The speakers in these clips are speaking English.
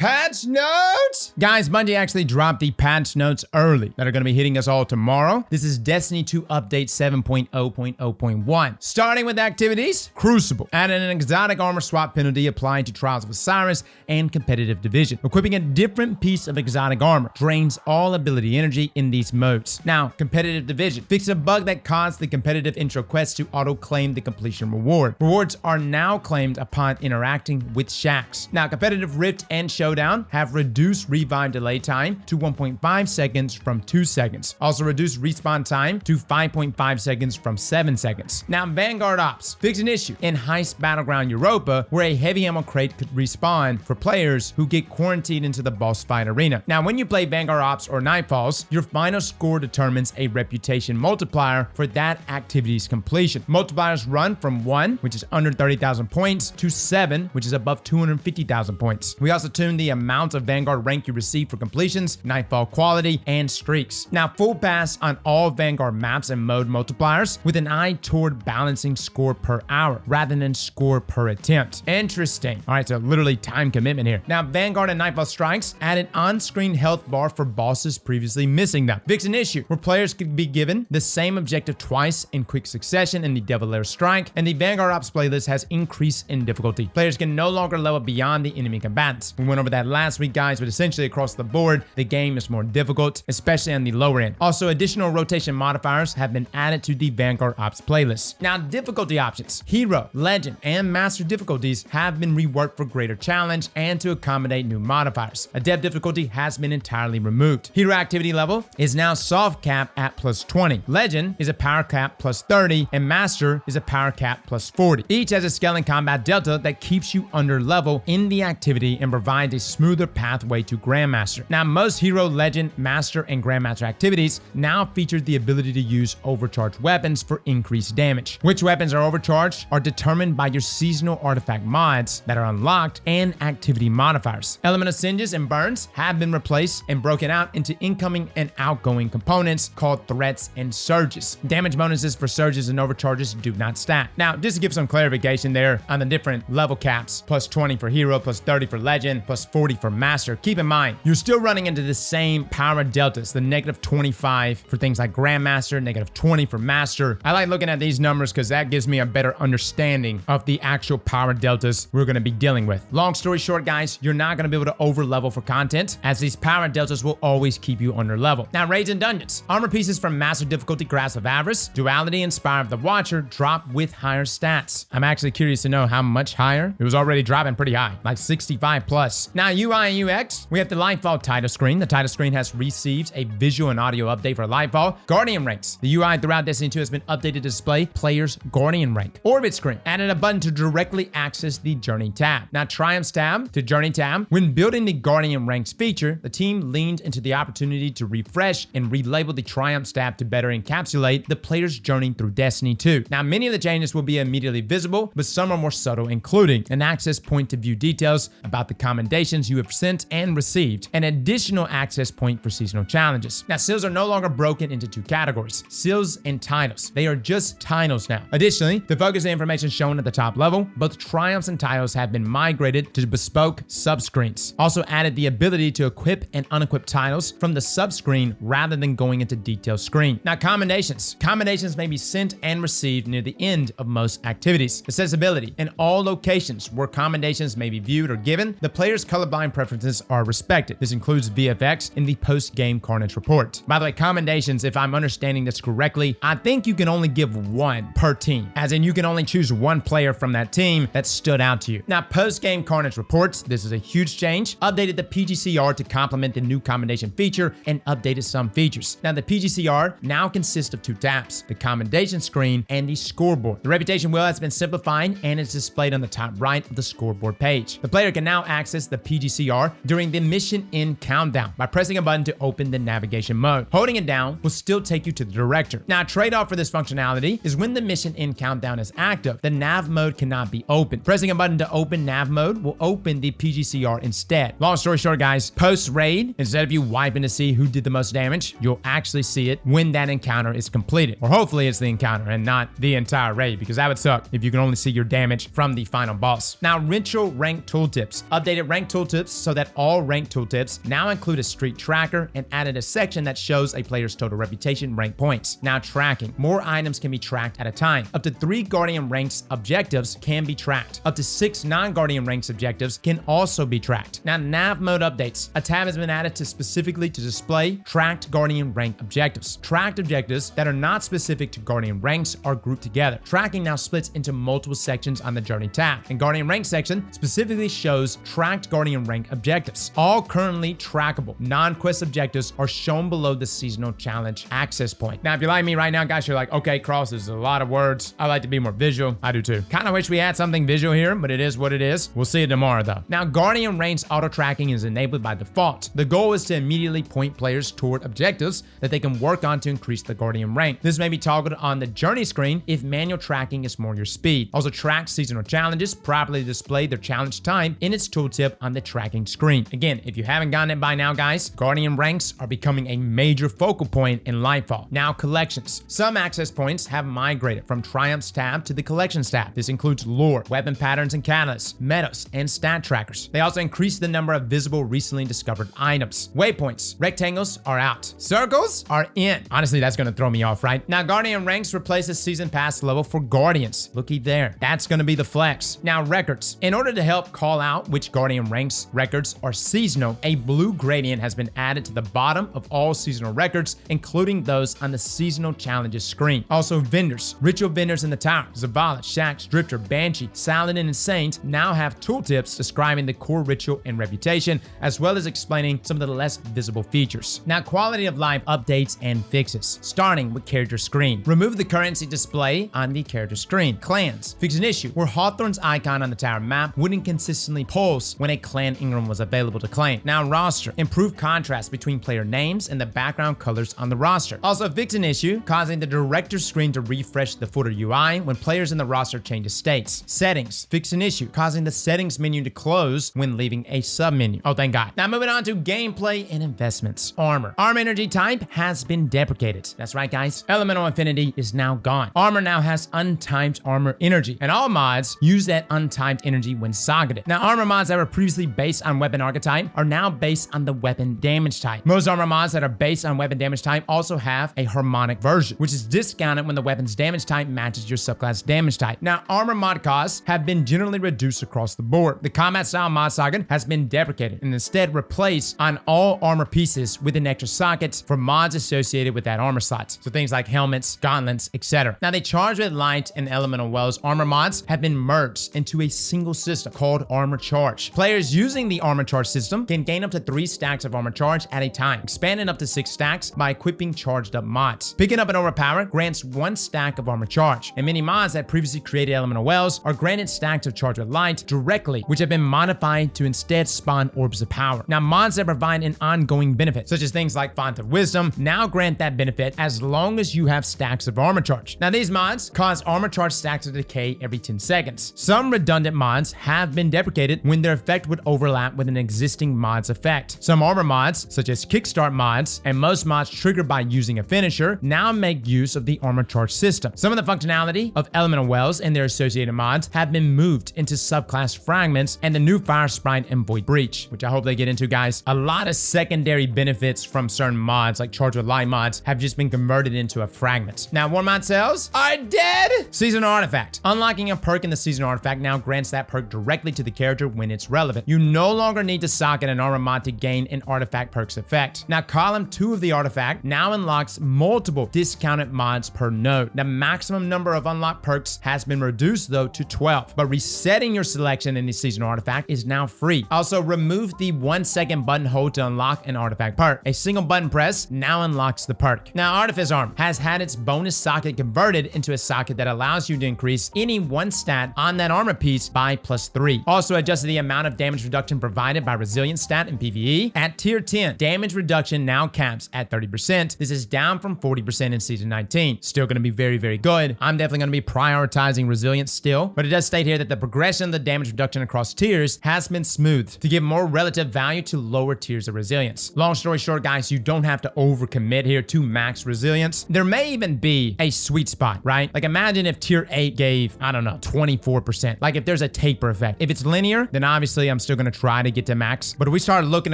Patch notes? Guys, Bungie actually dropped the patch notes early that are going to be hitting us all tomorrow. This is Destiny 2 Update 7.0.0.1. Starting with activities, Crucible added an exotic armor swap penalty applied to Trials of Osiris and Competitive Division. Equipping a different piece of exotic armor drains all ability energy in these modes. Now, Competitive Division fixed a bug that caused the competitive intro quest to auto-claim the completion reward. Rewards are now claimed upon interacting with shacks. Now, Competitive Rift and Showdown have reduced revive delay time to 1.5 seconds from 2 seconds. Also reduced respawn time to 5.5 seconds from 7 seconds. Now, Vanguard Ops fixed an issue in Heist Battleground Europa where a heavy ammo crate could respawn for players who get quarantined into the boss fight arena. Now, when you play Vanguard Ops or Nightfalls, your final score determines a reputation multiplier for that activity's completion. Multipliers run from 1, which is under 30,000 points, to 7, which is above 250,000 points. We also tuned the amount of Vanguard rank you receive for completions, Nightfall quality, and streaks. Now, full pass on all Vanguard maps and mode multipliers with an eye toward balancing score per hour rather than score per attempt. Interesting. All right, so literally time commitment here. Now, Vanguard and Nightfall Strikes added on-screen health bar for bosses previously missing them. Fixed an issue where players could be given the same objective twice in quick succession in the Devil Lair Strike, and the Vanguard Ops playlist has increased in difficulty. Players can no longer level beyond the enemy combatants. We went over that last week, guys, but essentially across the board, the game is more difficult, especially on the lower end. Also, additional rotation modifiers have been added to the Vanguard Ops playlist. Now, difficulty options. Hero, Legend, and Master difficulties have been reworked for greater challenge and to accommodate new modifiers. Adept difficulty has been entirely removed. Hero activity level is now soft cap at +20. Legend is a power cap +30, and Master is a power cap +40. Each has a scaling combat delta that keeps you under level in the activity and provides a smoother pathway to Grandmaster. Now, most Hero, Legend, Master, and Grandmaster activities now feature the ability to use overcharged weapons for increased damage. Which weapons are overcharged are determined by your seasonal artifact mods that are unlocked and activity modifiers. Elemental Singes and Burns have been replaced and broken out into incoming and outgoing components called threats and surges. Damage bonuses for surges and overcharges do not stack. Now, just to give some clarification there on the different level caps, +20 for Hero, +30 for Legend, +40 for Master. Keep in mind, you're still running into the same power deltas, the -25 for things like Grandmaster, -20 for Master. I like looking at these numbers because that gives me a better understanding of the actual power deltas we're going to be dealing with. Long story short, guys, you're not going to be able to over level for content as these power deltas will always keep you under level. Now, raids and dungeons. Armor pieces from Master difficulty, Grasp of Avarice, Duality, and Spire of the Watcher drop with higher stats. I'm actually curious to know how much higher. It was already dropping pretty high, like 65 plus. Now, UI and UX, we have the Lightfall title screen. The title screen has received a visual and audio update for Lightfall. Guardian ranks. The UI throughout Destiny 2 has been updated to display players' Guardian rank. Orbit screen added a button to directly access the Journey tab. Now, Triumph's tab to Journey tab. When building the Guardian ranks feature, the team leaned into the opportunity to refresh and relabel the Triumph tab to better encapsulate the player's journey through Destiny 2. Now, many of the changes will be immediately visible, but some are more subtle, including an access point to view details about the commendations you have sent and received, an additional access point for seasonal challenges. Now, seals are no longer broken into two categories, seals and titles. They are just titles now. Additionally, to focus the information shown at the top level, both triumphs and titles have been migrated to bespoke subscreens. Also added the ability to equip and unequip titles from the subscreen rather than going into detail screen. Now, commendations. Commendations may be sent and received near the end of most activities. Accessibility. In all locations where commendations may be viewed or given, the player's colorblind preferences are respected. This includes VFX in the post-game Carnage report. By the way, commendations, if I'm understanding this correctly, I think you can only give one per team, as in you can only choose one player from that team that stood out to you. Now, post-game Carnage reports, this is a huge change, updated the PGCR to complement the new commendation feature and updated some features. Now, the PGCR now consists of two tabs, the commendation screen and the scoreboard. The reputation wheel has been simplified and is displayed on the top right of the scoreboard page. The player can now access the PGCR during the mission end countdown by pressing a button to open the navigation mode. Holding it down will still take you to the director. Now, a trade-off for this functionality is when the mission end countdown is active, the nav mode cannot be opened. Pressing a button to open nav mode will open the PGCR instead. Long story short, guys, post-raid, instead of you wiping to see who did the most damage, you'll actually see it when that encounter is completed. Or hopefully it's the encounter and not the entire raid, because that would suck if you can only see your damage from the final boss. Now, ritual rank tooltips. Updated rank tooltips so that all rank tooltips now include a streak tracker and added a section that shows a player's total reputation rank points. Now tracking. More items can be tracked at a time. Up to 3 Guardian ranks objectives can be tracked. Up to 6 non-Guardian ranks objectives can also be tracked. Now nav mode updates. A tab has been added specifically to display tracked Guardian rank objectives. Tracked objectives that are not specific to Guardian ranks are grouped together. Tracking now splits into multiple sections on the Journey tab. And Guardian rank section specifically shows tracked Guardian rank objectives. All currently trackable non-quest objectives are shown below the seasonal challenge access point. Now, if you're like me right now, guys, you're like, okay, Cross, there's a lot of words. I like to be more visual. I do too. Kind of wish we had something visual here, but it is what it is. We'll see it tomorrow though. Now, Guardian ranks auto tracking is enabled by default. The goal is to immediately point players toward objectives that they can work on to increase the Guardian rank. This may be toggled on the journey screen if manual tracking is more your speed. Also, track seasonal challenges properly display their challenge time in its tooltip on the tracking screen. Again, if you haven't gotten it by now, guys, Guardian ranks are becoming a major focal point in Lightfall. Now, collections. Some access points have migrated from Triumph's tab to the Collections tab. This includes lore, weapon patterns and catalysts, metas, and stat trackers. They also increase the number of visible recently discovered items. Waypoints. Rectangles are out. Circles are in. Honestly, that's gonna throw me off, right? Now, Guardian ranks replaces season pass level for Guardians. Looky there. That's gonna be the flex. Now, records. In order to help call out which Guardian ranks records are seasonal, a blue gradient has been added to the bottom of all seasonal records, including those on the seasonal challenges screen. Also, vendors. Ritual vendors in the tower, Zavala, Shax, Drifter, Banshee, Saladin, and Saint now have tooltips describing the core ritual and reputation, as well as explaining some of the less visible features. Now, quality of life updates and fixes. Starting with character screen. Remove the currency display on the character screen. Clans. Fix an issue where Hawthorne's icon on the tower map wouldn't consistently pulse when a clan Ingram was available to claim. Now, roster. Improve contrast between player names and the background colors on the roster. Also, fix an issue causing the director screen to refresh the footer UI when players in the roster change states. Settings. Fix an issue causing the settings menu to close when leaving a submenu. Oh, thank God. Now, moving on to gameplay and investments. Armor. Armor energy type has been deprecated. That's right, guys. Elemental affinity is now gone. Armor now has untimed armor energy, and all mods use that untimed energy when socketed. Now, armor mods that were previously based on weapon archetype are now based on the weapon damage type. Most armor mods that are based on weapon damage type also have a harmonic version, which is discounted when the weapon's damage type matches your subclass damage type. Now, armor mod costs have been generally reduced across the board. The combat style mod socket has been deprecated and instead replaced on all armor pieces with an extra sockets for mods associated with that armor slots. So things like helmets, gauntlets, etc. Now, they charge with light and elemental wells armor mods have been merged into a single system called Armor Charge. Players using the Armor Charge system can gain up to 3 stacks of armor charge at a time, expanding up to 6 stacks by equipping charged up mods. Picking up an overpower grants 1 stack of armor charge, and many mods that previously created elemental wells are granted stacks of charge with light directly, which have been modified to instead spawn orbs of power. Now, mods that provide an ongoing benefit, such as things like Font of Wisdom, now grant that benefit as long as you have stacks of armor charge. Now, these mods cause armor charge stacks to decay every 10 seconds. Some redundant mods have been deprecated when their effect would overlap with an existing mod's effect. Some armor mods, such as Kickstart mods, and most mods triggered by using a finisher, now make use of the armor charge system. Some of the functionality of elemental wells and their associated mods have been moved into subclass Fragments and the new Fire Sprite and Void Breach, which I hope they get into, guys. A lot of secondary benefits from certain mods, like Charge with Light mods, have just been converted into a Fragment. Now, war mod cells are dead! Seasonal Artifact. Unlocking a perk in the Seasonal Artifact now grants that perk directly to the character when it's relevant. You no longer need to socket an armor mod to gain an artifact perk's effect. Now, column 2 of the artifact now unlocks multiple discounted mods per node. The maximum number of unlocked perks has been reduced, though, to 12, but resetting your selection in the Seasonal Artifact is now free. Also, remove the 1-second button hold to unlock an artifact perk. A single button press now unlocks the perk. Now, Artifice Armor has had its bonus socket converted into a socket that allows you to increase any 1 stat on that armor piece by +3. Also, adjusted the amount of damage reduction provided by Resilience stat in PvE. At tier 10, damage reduction now caps at 30%. This is down from 40% in Season 19. Still going to be very, very good. I'm definitely going to be prioritizing Resilience still, but it does state here that the progression of the damage reduction across tiers has been smoothed to give more relative value to lower tiers of Resilience. Long story short, guys, you don't have to overcommit here to max Resilience. There may even be a sweet spot, right? Like, imagine if tier 8 gave, I don't know, 24%. Like, if there's a taper effect. If it's linear, then obviously I'm still gonna try to get to max. But if we start looking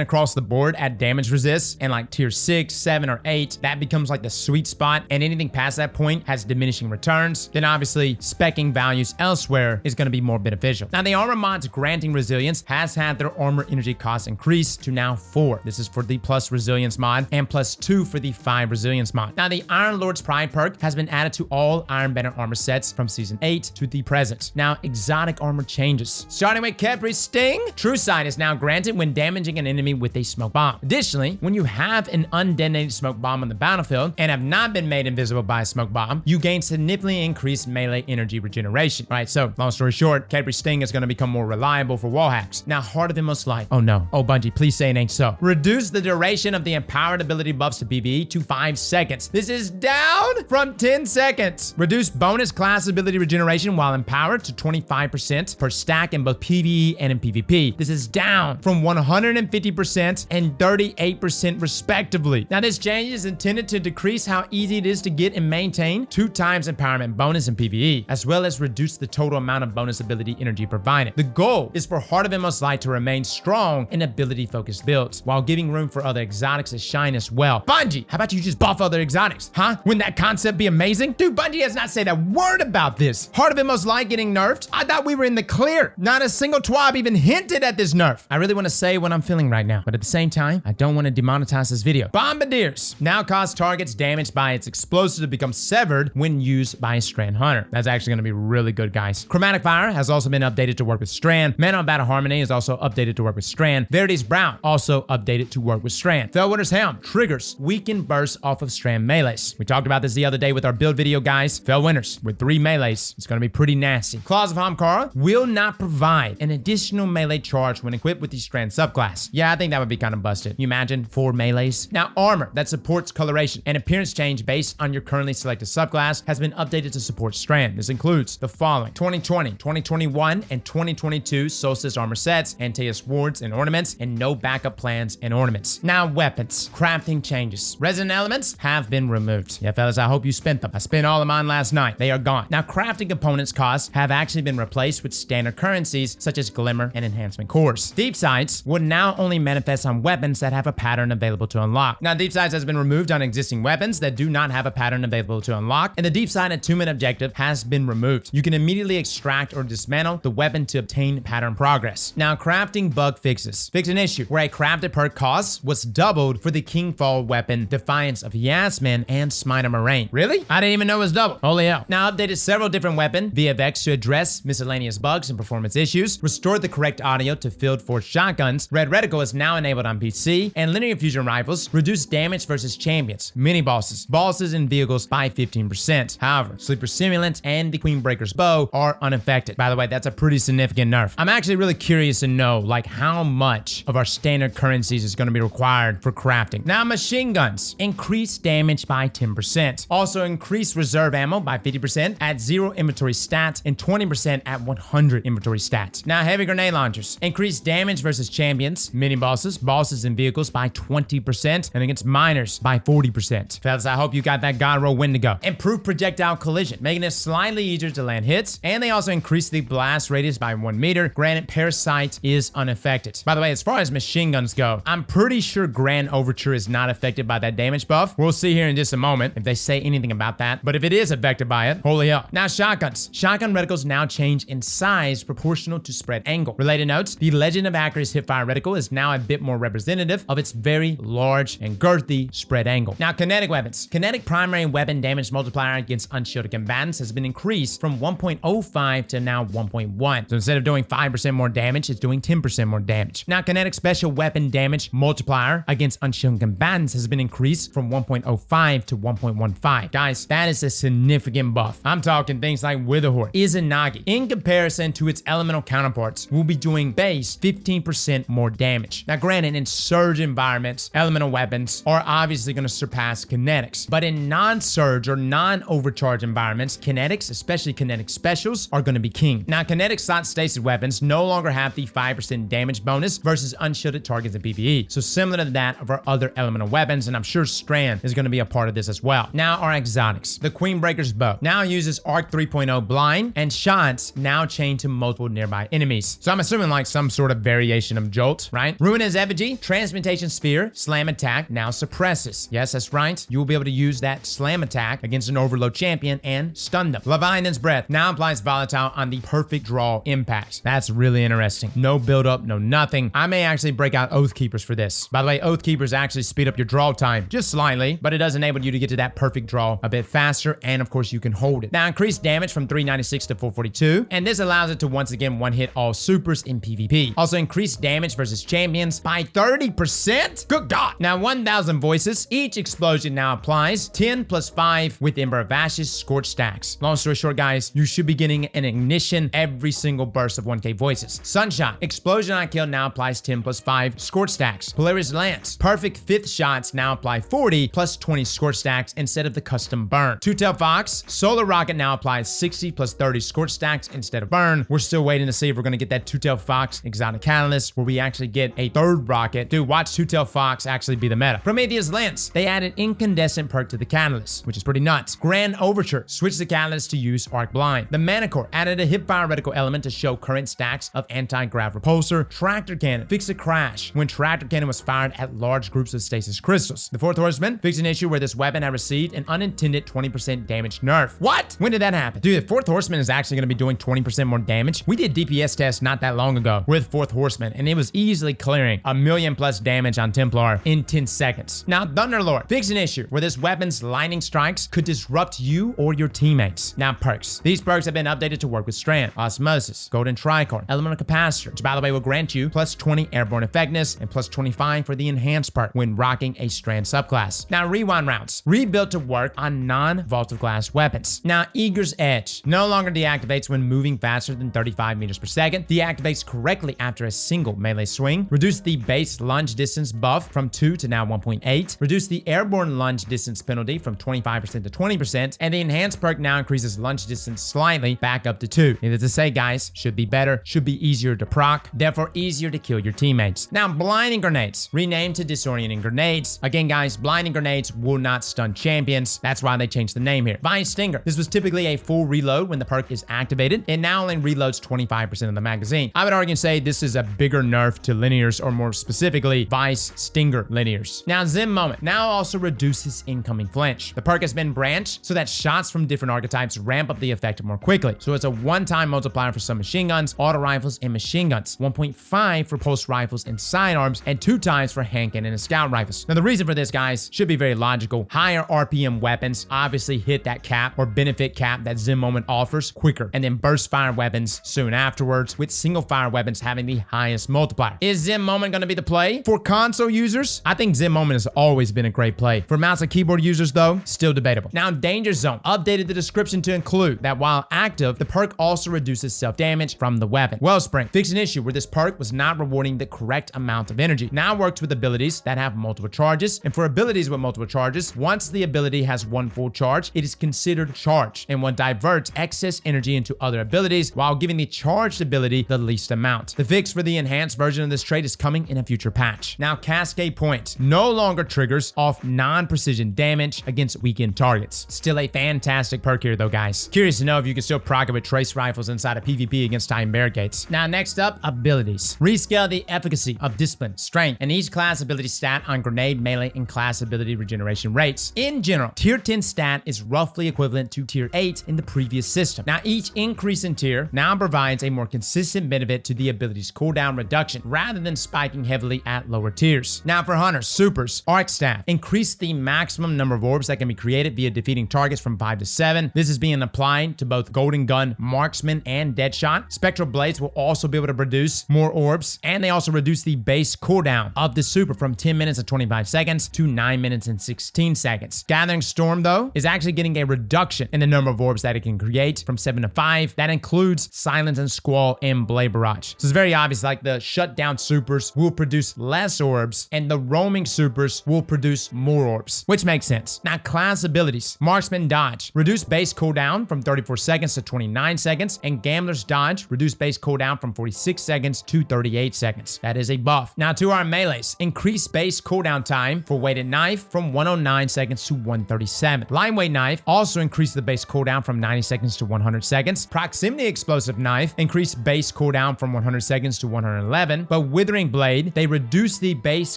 across the board at damage resist and like tier 6, 7, or 8, that becomes like the sweet spot, and anything past that point has diminishing returns, then obviously speccing values elsewhere is gonna be more beneficial. Now, the armor mod's granting resilience has had their armor energy cost increase to now 4. This is for the plus resilience mod and plus 2 for the 5 resilience mod. Now, the Iron Lord's Pride perk has been added to all Iron Banner armor sets from season 8 to the present. Now, exotic armor changes. Starting with Khepri Sting, True Sight is now granted when damaging an enemy with a smoke bomb. Additionally, when you have an undetonated smoke bomb on the battlefield and have not been made invisible by a smoke bomb, you gain significantly increased melee energy regeneration. All right, so long story short, Khepri Sting is going to become more reliable for wall hacks. Now, Heart of Inmost Light. Oh no. Oh, Bungie, please say it ain't so. Reduce the duration of the empowered ability buffs to PvE to 5 seconds. This is down from 10 seconds. Reduce bonus class ability regeneration while empowered to 25% per stack in both PvE and in PvP. This is down from 150% and 38% respectively. Now, this change is intended to decrease how easy it is to get and maintain 2 times empowerment bonus in PvE, as well as reduce the total amount of bonus ability energy provided. The goal is for Heart of Inmost Light to remain strong in ability-focused builds, while giving room for other exotics to shine as well. Bungie, how about you just buff other exotics, huh? Wouldn't that concept be amazing? Dude, Bungie has not said a word about this. Heart of Inmost Light getting nerfed? I thought we were in the clear. Not a single twab even hinted at this nerf. I really want to say what I'm feeling right now, but at the same time, I don't want to demonetize this video. Bombardiers now cause targets damaged by its explosive to become severed when used by a Strand Hunter. That's actually going to be really good, guys. Chromatic Fire has also been updated to work with Strand. Man on Battle Harmony is also updated to work with Strand. Verity's Brown also updated to work with Strand. Fellwinter's Helm triggers weakened bursts off of Strand melees. We talked about this the other day with our build video, guys. Fellwinters with 3 melees. It's going to be pretty nasty. Claws of Hamkara will not provide an additional melee charge when equipped with the Strand subclass. Yeah, I think that would be kind of busted. You imagine 4 melees? Now, armor that supports coloration and appearance change based on your currently selected subclass has been updated to support Strand. This includes the following: 2020, 2021, and 2022 Solstice armor sets, Antea swords and ornaments, and no backup plans and ornaments. Now, weapons. Crafting changes. Resonant elements have been removed. Yeah, fellas, I hope you spent them. I spent all of mine last night. They are gone. Now, crafting components costs have actually been replaced with standard currencies such as Glimmer and Enhancement Cores. Deep Sights would now only manifest on weapons that have a pattern available to unlock. Now, Deep Sights has been removed on existing weapons that do not have a pattern available to unlock, and the Deep Sight attunement objective has been removed. You can immediately extract or dismantle the weapon to obtain pattern progress. Now, crafting bug fixes. Fix an issue where a crafted perk cost was doubled for the Kingfall weapon, Defiance of Yasmin and Smiter Moraine. Really? I didn't even know it was double. Holy hell. Now, updated several different weapon VFX to address miscellaneous bugs and performance issues, restored the correct audio to field force shotguns, Red Reticle is now enabled on PC, and linear fusion rifles reduce damage versus champions, mini bosses, and vehicles by 15%. However, Sleeper Simulant and the Queenbreaker's bow are unaffected. By the way, that's a pretty significant nerf. I'm actually really curious to know like how much of our standard currencies is going to be required for crafting. Now, machine guns increase damage by 10%. Also increase reserve ammo by 50% at 0 inventory stats and 20% at 100 inventory stats. Now, heavy grenade launchers increase damage versus champions, mini bosses, and vehicles by 20% and against miners by 40%. Fellas, I hope you got that god roll win to go. Improve projectile collision, making it slightly easier to land hits, and they also increase the blast radius by 1 meter. Granted, Parasite is unaffected. By the way, as far as machine guns go, I'm pretty sure Grand Overture is not affected by that damage buff. We'll see here in just a moment if they say anything about that, but if it is affected by it, holy hell. Now, shotguns. Shotgun reticles now change in size proportional to spread angle. Related notes, the Legend of Acra's hipfire reticle is now a bit more representative of its very large and girthy spread angle. Now, kinetic weapons. Kinetic primary weapon damage multiplier against unshielded combatants has been increased from 1.05 to now 1.1. So instead of doing 5% more damage, it's doing 10% more damage. Now, kinetic special weapon damage multiplier against unshielded combatants has been increased from 1.05 to 1.15. Guys, that is a significant buff. I'm talking things like Witherhoard, Izanagi, in comparison to its elemental counterparts, will be doing base 15% more damage. Now, granted, in surge environments, elemental weapons are obviously going to surpass kinetics, but in non-surge or non-overcharge environments, kinetics, especially kinetic specials, are going to be king. Now, kinetic slot stasis weapons no longer have the 5% damage bonus versus unshielded targets in PvE, so similar to that of our other elemental weapons, and I'm sure Strand is going to be a part of this as well. Now, our exotics. The Queenbreaker's bow now uses Arc 3.0 blind, and shots now chain to multiple nearby enemies. So I'm assuming like like some sort of variation of Jolt, right? Ruinous Effigy, Transmutation Sphere, Slam Attack now suppresses. Yes, that's right. You will be able to use that Slam Attack against an Overload champion and stun them. Leviathan's Breath now applies Volatile on the perfect draw impact. That's really interesting. No build up, no nothing. I may actually break out Oath Keepers for this. By the way, Oath Keepers actually speed up your draw time just slightly, but it does enable you to get to that perfect draw a bit faster, and of course you can hold it. Now increase damage from 396 to 442, and this allows it to once again one-hit all supers in PvP. Also increase damage versus champions by 30%? Good God! Now 1000 voices. Each explosion now applies 10 plus 5 with Ember of Ashes Scorch stacks. Long story short, guys, you should be getting an ignition every single burst of 1k voices. Sunshot. Explosion on kill now applies 10 plus 5 Scorch stacks. Polaris Lance. Perfect 5th shots now apply 40 plus 20 Scorch stacks instead of the custom burn. Two-Tail Fox. Solar Rocket now applies 60 plus 30 Scorch stacks instead of burn. We're still waiting to see if we're going to get that Two-Tail Fox Exotic Catalyst where we actually get a 3rd rocket. Dude, watch Two-Tail Fox actually be the meta. Prometheus Lens. They added Incandescent perk to the Catalyst, which is pretty nuts. Grand Overture. Switch the Catalyst to use Arc Blind. The Manicore added a Hipfire Reticle element to show current stacks of Anti-Grav Repulsor. Tractor Cannon. Fixed a crash when Tractor Cannon was fired at large groups of stasis crystals. The 4th Horseman fixed an issue where this weapon had received an unintended 20% damage nerf. What? When did that happen? Dude, the 4th Horseman is actually going to be doing 20% more damage. We did DPS tests not that long ago with 4th Horseman, and it was easily clearing 1,000,000 plus damage on Templar in 10 seconds. Now, Thunderlord fixed an issue where this weapon's lightning strikes could disrupt you or your teammates. Now, perks. These perks have been updated to work with Strand, Osmosis, Golden Tricorn, Elemental Capacitor, which by the way will grant you plus 20 airborne effectiveness and plus 25 for the enhanced perk when rocking a Strand subclass. Now, Rewind rounds. Rebuilt to work on non-Vault of Glass weapons. Now, Eager's Edge no longer deactivates when moving faster than 35 meters per second. Deactivates correctly after a single melee swing. Reduce the base lunge distance buff from 2 to now 1.8. Reduce the airborne lunge distance penalty from 25% to 20%. And the enhanced perk now increases lunge distance slightly back up to 2. Needless to say, guys, should be better, should be easier to proc, therefore easier to kill your teammates. Now, Blinding Grenades. Renamed to Disorienting Grenades. Again, guys, Blinding Grenades will not stun champions. That's why they changed the name here. Vine Stinger. This was typically a full reload when the perk is activated. It now only reloads 25% of the magazine. I would argue and say this is a bigger nerf to linears, or more specifically, Vice Stinger linears. Now, Zim Moment now also reduces incoming flinch. The perk has been branched so that shots from different archetypes ramp up the effect more quickly. So it's a one-time multiplier for some machine guns, auto rifles, and machine guns. 1.5 for pulse rifles and sidearms, and 2 times for hand cannon and scout rifles. Now, the reason for this, guys, should be very logical. Higher RPM weapons obviously hit that cap or benefit cap that Zim Moment offers quicker, and then burst fire weapons soon afterwards, with single fire weapons having the highest multiplier. Is Zim Moment going to be the play for console users? I think Zim Moment has always been a great play. For mouse and keyboard users, though, still debatable. Now, Danger Zone updated the description to include that while active, the perk also reduces self-damage from the weapon. Wellspring fixed an issue where this perk was not rewarding the correct amount of energy. Now works with abilities that have multiple charges, and for abilities with multiple charges, once the ability has one full charge, it is considered charged and will divert excess energy into other abilities while giving the charged ability the least amount. The fix for the enhanced version of this trait is coming in a future patch. Now, Cascade Point no longer triggers off non-precision damage against weakened targets. Still a fantastic perk here though, guys. Curious to know if you can still proc it with trace rifles inside of PvP against time barricades. Now, next up, abilities. Rescale the efficacy of Discipline, Strength, and each class ability stat on grenade, melee, and class ability regeneration rates. In general, tier 10 stat is roughly equivalent to tier 8 in the previous system. Now, each increase in tier now provides a more consistent benefit to the ability's cooldown reduction rather than spiking heavily at lower tiers. Now, for hunters, supers, arc staff, increase the maximum number of orbs that can be created via defeating targets from 5 to 7. This is being applied to both Golden Gun, Marksman, and Deadshot. Spectral Blades will also be able to produce more orbs, and they also reduce the base cooldown of the super from 10 minutes and 25 seconds to 9 minutes and 16 seconds. Gathering Storm, though, is actually getting a reduction in the number of orbs that it can create from 7 to 5. That includes Silence and Squall and Blade Barrage. So it's very obvious, like the shutdown supers will produce less orbs, and the roaming supers will produce more orbs, which makes sense. Now, class abilities. Marksman Dodge, reduce base cooldown from 34 seconds to 29 seconds, and Gambler's Dodge, reduce base cooldown from 46 seconds to 38 seconds. That is a buff. Now, to our melees, increase base cooldown time for Weighted Knife from 109 seconds to 137. Lightweight Knife also increase the base cooldown from 90 seconds to 100 seconds. Proximity Explosive Knife increase base cooldown cooldown from 100 seconds to 111, but Withering Blade, they reduced the base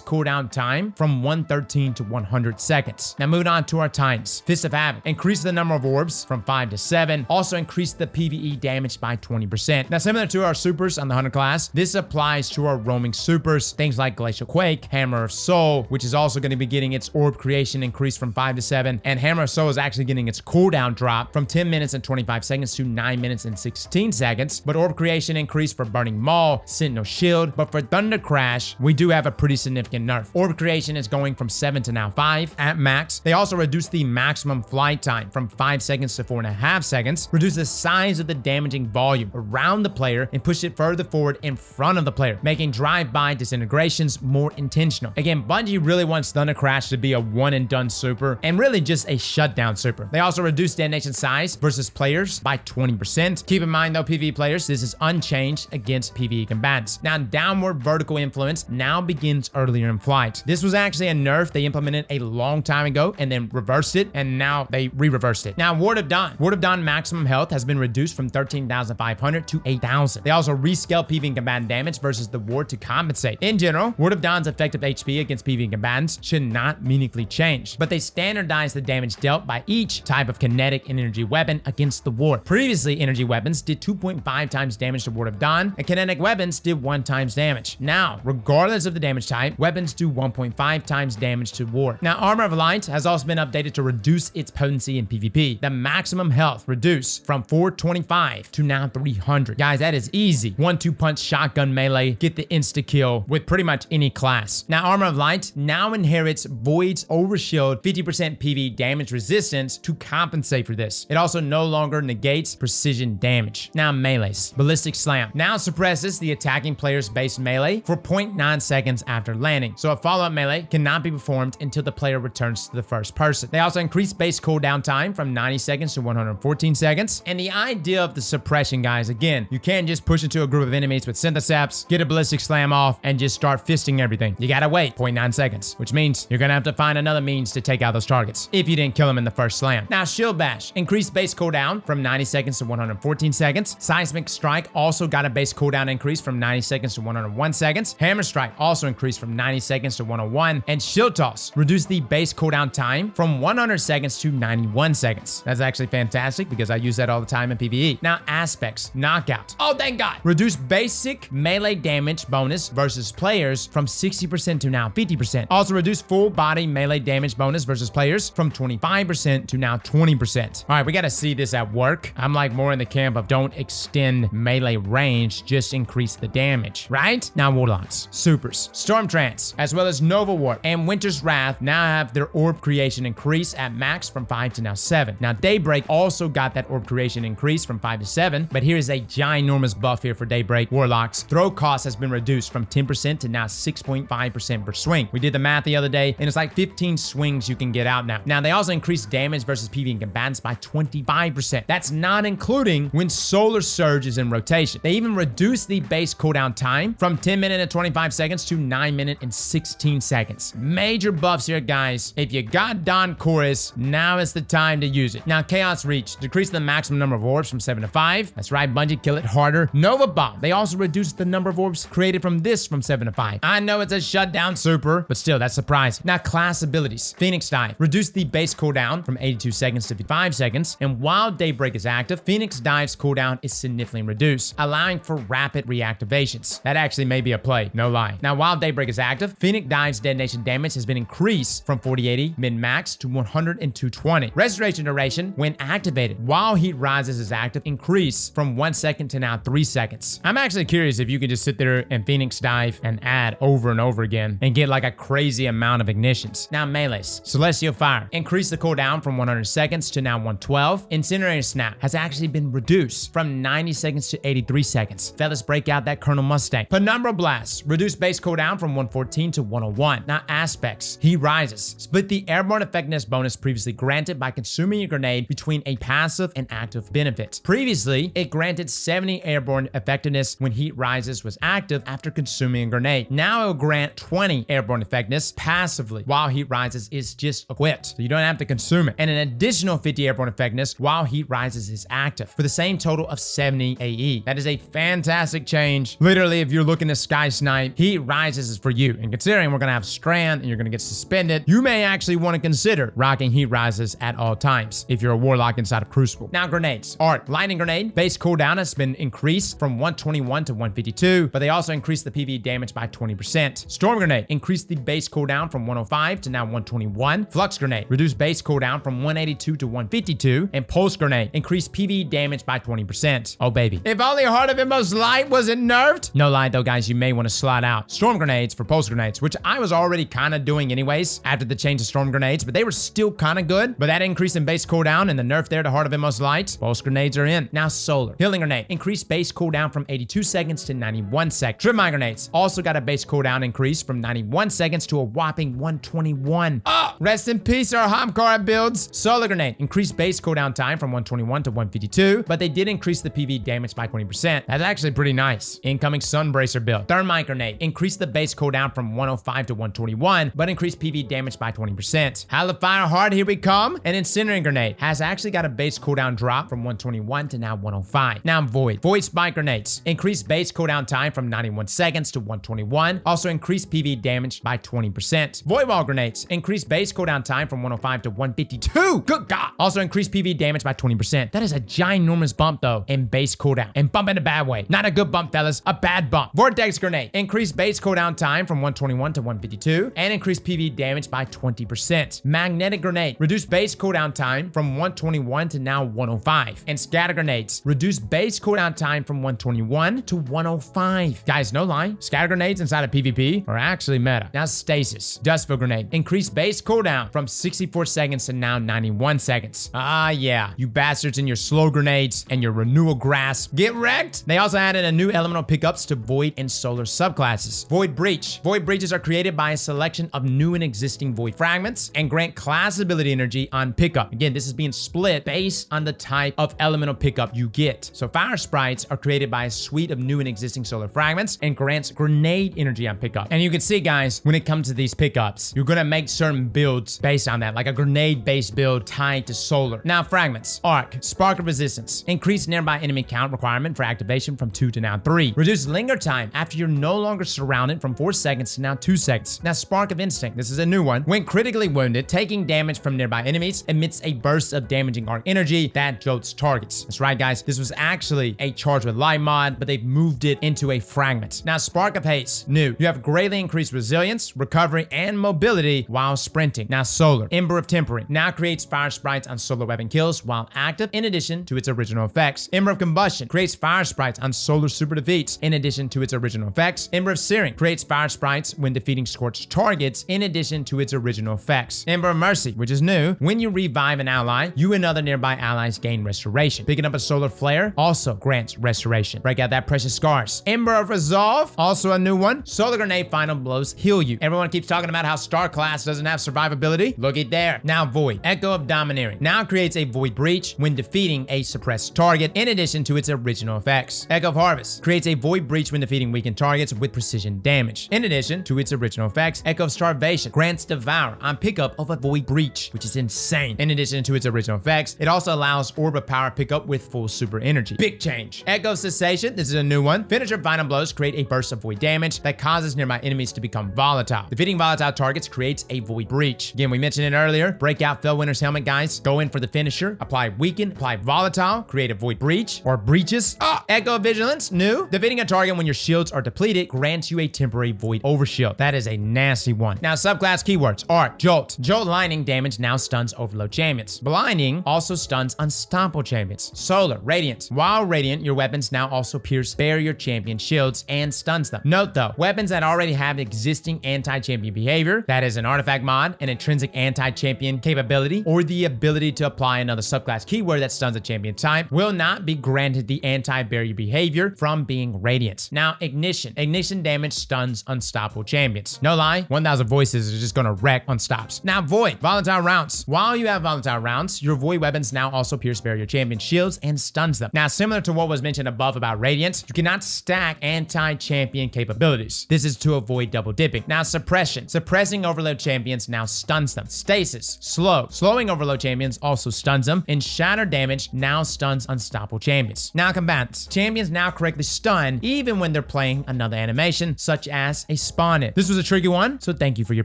cooldown time from 113 to 100 seconds. Now moving on to our Titans. Fist of Havoc, increase the number of orbs from 5 to 7, also increase the PvE damage by 20%. Now similar to our supers on the Hunter class, this applies to our roaming supers, things like Glacial Quake, Hammer of Soul, which is also going to be getting its orb creation increased from 5 to 7, and Hammer of Soul is actually getting its cooldown drop from 10 minutes and 25 seconds to 9 minutes and 16 seconds, but orb creation increased for Burning Maul, Sentinel Shield, but for Thunder Crash, we do have a pretty significant nerf. Orb creation is going from 7 to now 5 at max. They also reduced the maximum flight time from 5 seconds to 4.5 seconds, reduce the size of the damaging volume around the player, and push it further forward in front of the player, making drive-by disintegrations more intentional. Again, Bungie really wants Thunder Crash to be a one-and-done super, and really just a shutdown super. They also reduced detonation size versus players by 20%. Keep in mind though, PvE players, this is unchanged against PvE combatants. Now, downward vertical influence now begins earlier in flight. This was actually a nerf they implemented a long time ago and then reversed it, and now they re-reversed it. Now, Ward of Dawn. Ward of Dawn maximum health has been reduced from 13,500 to 8,000. They also rescale PvE combatant damage versus the ward to compensate. In general, Ward of Dawn's effective HP against PvE combatants should not meaningfully change, but they standardize the damage dealt by each type of kinetic and energy weapon against the ward. Previously, energy weapons did 2.5 times damage to Ward of Dawn, and kinetic weapons did 1 times damage. Now, regardless of the damage type, weapons do 1.5 times damage to ward. Now, Armor of Light has also been updated to reduce its potency in PvP. The maximum health reduced from 425 to now 300. Guys, that is easy. 1-2 punch shotgun melee, get the insta kill with pretty much any class. Now, Armor of Light now inherits Void's Overshield 50% PvE damage resistance to compensate for this. It also no longer negates precision damage. Now, melees. Ballistic Slam now suppresses the attacking player's base melee for 0.9 seconds after landing, so a follow-up melee cannot be performed until the player returns to the first person. They also increase base cooldown time from 90 seconds to 114 seconds, and the idea of the suppression, guys, again, you can't just push into a group of enemies with Synthesaps, get a Ballistic Slam off, and just start fisting everything. You gotta wait 0.9 seconds, which means you're gonna have to find another means to take out those targets if you didn't kill them in the first slam. Now, Shield Bash, increased base cooldown from 90 seconds to 114 seconds. Seismic Strike also got a base cooldown increase from 90 seconds to 101 seconds. Hammer Strike also increased from 90 seconds to 101, and Shield Toss reduced the base cooldown time from 100 seconds to 91 seconds. That's actually fantastic because I use that all the time in PvE. Now, Aspects Knockout. Oh, thank God. Reduced basic melee damage bonus versus players from 60% to now 50%. Also reduced full body melee damage bonus versus players from 25% to now 20%. All right, we got to see this at work. I'm like more in the camp of don't extend melee range, just increase the damage, right? Now, Warlocks, Supers, Storm Trance, as well as Nova Warp and Winter's Wrath now have their orb creation increase at max from 5 to now 7. Now, Daybreak also got that orb creation increase from 5 to 7, but here is a ginormous buff here for Daybreak Warlocks. Throw cost has been reduced from 10% to now 6.5% per swing. We did the math the other day, and it's like 15 swings you can get out now. Now, they also increased damage versus PvE combatants by 25%. That's not including when Solar Surge is in rotation. They even reduced the base cooldown time from 10 minutes and 25 seconds to 9 minutes and 16 seconds. Major buffs here, guys. If you got Dawn Chorus, now is the time to use it. Now, Chaos Reach, decrease the maximum number of orbs from 7 to 5. That's right, Bungie, kill it harder. Nova Bomb, they also reduced the number of orbs created from this from 7 to 5. I know it's a shutdown super, but still, that's surprising. Now, class abilities. Phoenix Dive, reduced the base cooldown from 82 seconds to 55 seconds, and while Daybreak is active, Phoenix Dive's cooldown is significantly reduced, allowing for rapid reactivations. That actually may be a play, no lie. Now, while Daybreak is active, Phoenix Dive's detonation damage has been increased from 4080 min-max to 100 and 220. Restoration duration, when activated while Heat Rises is active, increase from 1 second to now 3 seconds. I'm actually curious if you could just sit there and Phoenix Dive and add over and over again and get like a crazy amount of ignitions. Now, Melees. Celestial Fire, increase the cooldown from 100 seconds to now 112. Incinerator Snap has actually been reduced from 90 seconds to 83 seconds. Fellas, break out that Colonel Mustang. Penumbra Blast, reduced base cooldown from 114 to 101. Now, Aspects. Heat Rises, split the airborne effectiveness bonus previously granted by consuming a grenade between a passive and active benefit. Previously, it granted 70 airborne effectiveness when Heat Rises was active after consuming a grenade. Now it will grant 20 airborne effectiveness passively while Heat Rises is just equipped, so you don't have to consume it, and an additional 50 airborne effectiveness while Heat Rises is active for the same total of 70 AE. That is a fantastic fantastic change. Literally, if you're looking to sky snipe, heat rises is for you. And considering we're gonna have strand and you're gonna get suspended, you may actually want to consider rocking heat rises at all times if you're a warlock inside of Crucible. Now, grenades. Arc lightning grenade base cooldown has been increased from 121 to 152, but they also increased the PvE damage by 20%. Storm grenade increased the base cooldown from 105 to now 121. Flux grenade reduced base cooldown from 182 to 152, and pulse grenade increased PvE damage by 20%. Oh baby. If only Heart of Inmost Light wasn't nerfed. No lie though, guys, you may want to slide out. Storm grenades for pulse grenades, which I was already kind of doing anyways after the change to storm grenades, but they were still kind of good. But that increase in base cooldown and the nerf there to Heart of Inmost Light, pulse grenades are in. Now solar. Healing grenade increased base cooldown from 82 seconds to 91 seconds. Trip mine grenades also got a base cooldown increase from 91 seconds to a whopping 121. Rest in peace our Hamkara builds. Solar grenade increased base cooldown time from 121 to 152, but they did increase the PvE damage by 20%. That's actually pretty nice. Incoming Sunbracer build. Thermite grenade increased the base cooldown from 105 to 121, but increased PvE damage by 20%. Hellfire Heart, here we come. An incinerating grenade has actually got a base cooldown drop from 121 to now 105. Now Void. Void spike grenades increased base cooldown time from 91 seconds to 121, also increased PvE damage by 20%. Void wall grenades increased base cooldown time from 105 to 152. Good God. Also increased PvE damage by 20%. That is a ginormous bump though in base cooldown, and bump in a bad way. Not a good bump, fellas, a bad bump. Vortex grenade increased base cooldown time from 121 to 152 and increased PvE damage by 20%. Magnetic grenade reduced base cooldown time from 121 to now 105, and scatter grenades reduced base cooldown time from 121 to 105. Guys, no lie, scatter grenades inside of PvP are actually meta. Now stasis. Dustfield grenade increased base cooldown from 64 seconds to now 91 seconds. Yeah, you bastards and your slow grenades and your renewal grasp, get wrecked. They also added a new elemental pickups to Void and Solar subclasses. Void Breach. Void Breaches are created by a selection of new and existing Void fragments and grant class ability energy on pickup. Again, this is being split based on the type of elemental pickup you get. So fire sprites are created by a suite of new and existing solar fragments and grants grenade energy on pickup. And you can see, guys, when it comes to these pickups, you're gonna make certain builds based on that, like a grenade based build tied to solar. Now fragments. Arc. Spark of Resistance. Increased nearby enemy count requirement for activation from 2 to now 3. Reduce linger time after you're no longer surrounded from 4 seconds to now 2 seconds. Now Spark of Instinct. This is a new one. When critically wounded, taking damage from nearby enemies emits a burst of damaging arc energy that jolts targets. That's right, guys. This was actually a Charge with Light mod, but they've moved it into a fragment. Now Spark of Haste. New. You have greatly increased resilience, recovery, and mobility while sprinting. Now Solar. Ember of Tempering. Now creates fire sprites on solar weapon kills while active in addition to its original effects. Ember of Combustion creates fire sprites on solar super defeats in addition to its original effects. Ember of Searing creates fire sprites when defeating scorched targets in addition to its original effects. Ember of Mercy, which is new. When you revive an ally, you and other nearby allies gain restoration. Picking up a solar flare also grants restoration. Break out that precious scars. Ember of Resolve, also a new one. Solar grenade final blows heal you. Everyone keeps talking about how Star class doesn't have survivability. Look it there. Now Void. Echo of Domineering now creates a Void Breach when defeating a suppressed target in addition to its original effects. Echo of Harvest creates a Void Breach when defeating weakened targets with precision damage. In addition to its original effects, Echo of Starvation grants Devour on pickup of a Void Breach, which is insane. In addition to its original effects, it also allows Orb of Power pickup with full super energy. Big change. Echo of Cessation, this is a new one. Finisher Final Blows create a burst of void damage that causes nearby enemies to become volatile. Defeating volatile targets creates a Void Breach. Again, we mentioned it earlier. Break out Fellwinter's Helmet, guys. Go in for the finisher. Apply Weaken, apply Volatile, create a Void Breach or breaches. Echo of Vigilance, new. Defeating a target when your shields are depleted grants you a temporary Void Overshield. That is a nasty one. Now, subclass keywords. Arc. Jolt. Jolt lightning damage now stuns overload champions. Blinding also stuns unstoppable champions. Solar. Radiant. While radiant, your weapons now also pierce barrier champion shields and stuns them. Note though, weapons that already have existing anti-champion behavior, that is an artifact mod, an intrinsic anti-champion capability, or the ability to apply another subclass keyword that stuns a champion type, will not be granted the anti-barrier behavior from being radiant. Now, Ignition. Ignition damage stuns unstoppable champions. No lie, 1000 voices is just gonna wreck unstops. Now, Void. Volatile rounds. While you have volatile rounds, your Void weapons now also pierce barrier champion shields and stuns them. Now, similar to what was mentioned above about Radiant, you cannot stack anti-champion capabilities. This is to avoid double dipping. Now, Suppression. Suppressing overload champions now stuns them. Stasis. Slow. Slowing overload champions also stuns them. And Shatter damage now stuns unstoppable champions. Now, Combatants. Champions champions now correctly stun even when they're playing another animation, such as a spawn in. This was a tricky one, so thank you for your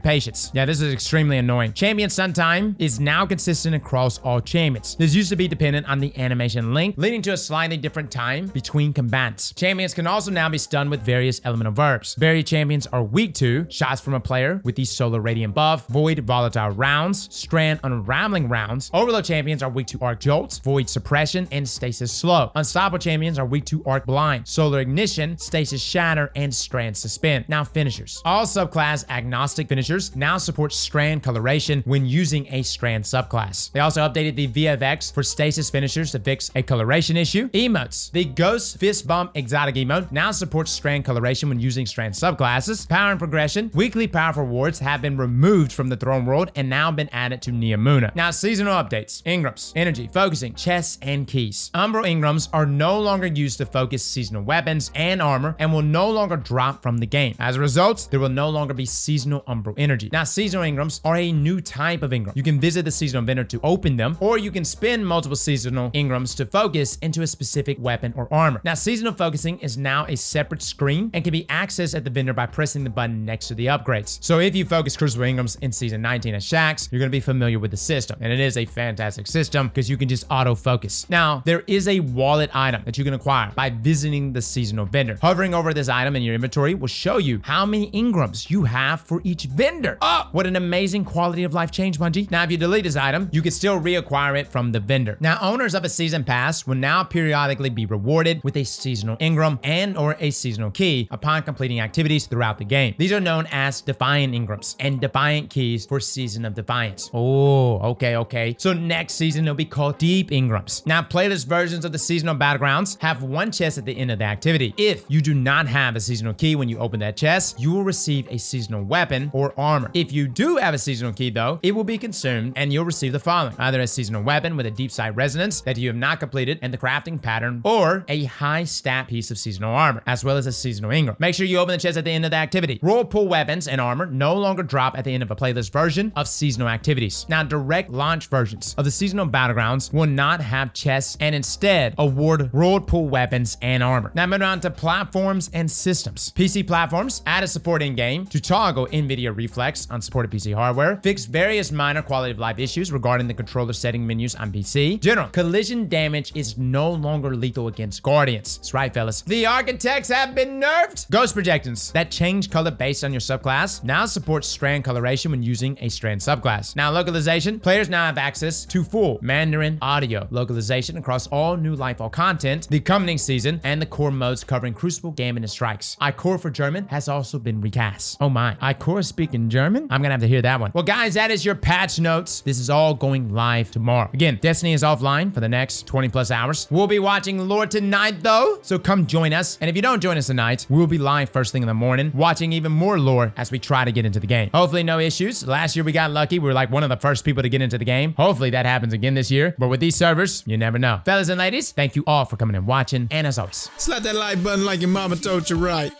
patience. Yeah, this is extremely annoying. Champion stun time is now consistent across all champions. This used to be dependent on the animation length, leading to a slightly different time between combatants. Champions can also now be stunned with various elemental verbs. Varied champions are weak to shots from a player with the Solar Radiant buff, Void Volatile rounds, Strand Unraveling rounds. Overload champions are weak to Arc Jolts, Void Suppression, and Stasis Slow. Unstoppable champions are weak to Arc Blind, Solar Ignition, Stasis Shatter, and Strand Suspend. Now finishers. All subclass agnostic finishers now support Strand Coloration when using a Strand subclass. They also updated the VFX for Stasis finishers to fix a coloration issue. Emotes. The Ghost Fist Bump exotic emote now supports Strand Coloration when using Strand subclasses. Power and progression. Weekly powerful rewards have been removed from the Throne World and now been added to Neomuna. Now seasonal updates. Ingrams, energy, focusing, chests, and keys. Umbral Ingrams are no longer used to focus seasonal weapons and armor and will no longer drop from the game. As a result, there will no longer be seasonal Umbral energy. Now seasonal Ingrams are a new type of Ingram. You can visit the seasonal vendor to open them, or you can spin multiple seasonal Ingrams to focus into a specific weapon or armor. Now seasonal focusing is now a separate screen and can be accessed at the vendor by pressing the button next to the upgrades. So if you focus Crucible Ingrams in Season 19 as Shaxx, you're going to be familiar with the system, and it is a fantastic system because you can just auto-focus. Now, there is a wallet item that you can acquire by visiting the seasonal vendor. Hovering over this item in your inventory will show you how many Ingrams you have for each vendor. Oh, what an amazing quality of life change, Bungie. Now, if you delete this item, you can still reacquire it from the vendor. Now, owners of a season pass will now periodically be rewarded with a seasonal Ingram and or a seasonal key upon completing activities throughout the game. These are known as Defiant Ingrams and Defiant Keys for Season of Defiance. Oh, okay. So next season, it'll be called Deep Ingrams. Now, playlist versions of the seasonal battlegrounds have one chest at the end of the activity. If you do not have a seasonal key when you open that chest, you will receive a seasonal weapon or armor. If you do have a seasonal key though, it will be consumed and you'll receive the following: either a seasonal weapon with a deep sight resonance that you have not completed and the crafting pattern, or a high stat piece of seasonal armor, as well as a seasonal Ingram. Make sure you open the chest at the end of the activity. Roll pull weapons and armor no longer drop at the end of a playlist version of seasonal activities. Now, direct launch versions of the seasonal battlegrounds will not have chests and instead award rolled pull weapons and armor. Now, moving on to platforms and systems. PC platforms added support in-game to toggle NVIDIA Reflex on supported PC hardware, fix various minor quality of life issues regarding the controller setting menus on PC. General collision damage is no longer lethal against Guardians. That's right, fellas. The architects have been nerfed. Ghost projections that change color based on your subclass now support strand coloration when using a strand subclass. Now, localization. Players now have access to full Mandarin audio localization across all new Lightfall content, the coming season, and the core modes covering Crucible, Gambit, and Strikes. iCore for German has also been recast. Oh my, iCore speaking German? I'm gonna have to hear that one. Well, guys, that is your patch notes. This is all going live tomorrow. Again, Destiny is offline for the next 20 plus hours. We'll be watching lore tonight though, so come join us. And if you don't join us tonight, we'll be live first thing in the morning, watching even more lore as we try to get into the game. Hopefully no issues. Last year we got lucky. We were like one of the first people to get into the game. Hopefully that happens again this year. But with these servers, you never know. Fellas and ladies, thank you all for coming and watching. And as always, slap that like button like your mama told you right.